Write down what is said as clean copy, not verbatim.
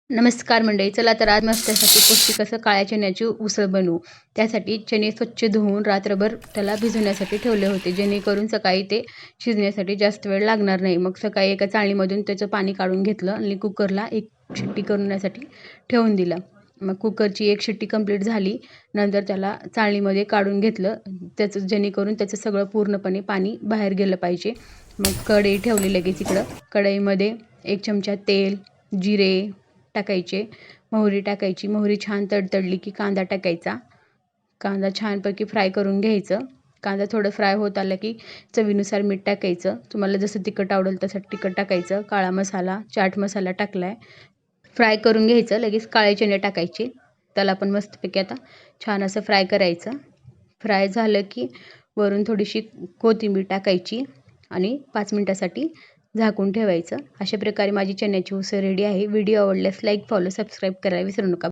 नमस्कार मंडळी. चला तर आज मस्तसाठी पौष्टिक असं काळ्या चण्याची उसळ बनवू. त्यासाठी चणे स्वच्छ धुवून रात्रभर त्याला भिजवण्यासाठी ठेवले होते, जेणेकरून सकाळी ते शिजण्यासाठी जास्त वेळ लागणार नाही. मग सकाळी एका चाळणीमधून त्याचं पाणी काढून घेतलं आणि कुकरला एक शिट्टी करण्यासाठी ठेवून दिलं. मग कुकरची एक शिट्टी कंप्लीट झाली. नंतर त्याला चाळणीमध्ये काढून घेतलं, त्याचं जेणेकरून त्याचं सगळं पूर्णपणे पाणी बाहेर गेलं पाहिजे. मग कढई ठेवली लगेच इकडं. कढईमध्ये 1 चमचा तेल, जिरे टाकायचे, मोहरी टाकायची. मोहरी छान तडतडली की कांदा टाकायचा. कांदा छानपैकी फ्राय करून घ्यायचं. कांदा थोडं फ्राय होत आला की चवीनुसार मीठ टाकायचं. तुम्हाला जसं तिखट आवडेल तसं तिखट टाकायचं. काळा मसाला, चाट मसाला टाकला आहे. फ्राय करून घ्यायचं. लगेच काळे चणे टाकायचे. त्याला पण मस्तपैकी आता छान असं फ्राय करायचं. फ्राय झालं की वरून थोडीशी कोथिंबीर टाकायची आणि 5 मिनिटासाठी झाकून ठेवायचं. अशा प्रकारे माझी चण्याची उसळ रेडी आहे. व्हिडिओ आवडल्यास लाईक, फॉलो, सबस्क्राईब करायला विसरू नका.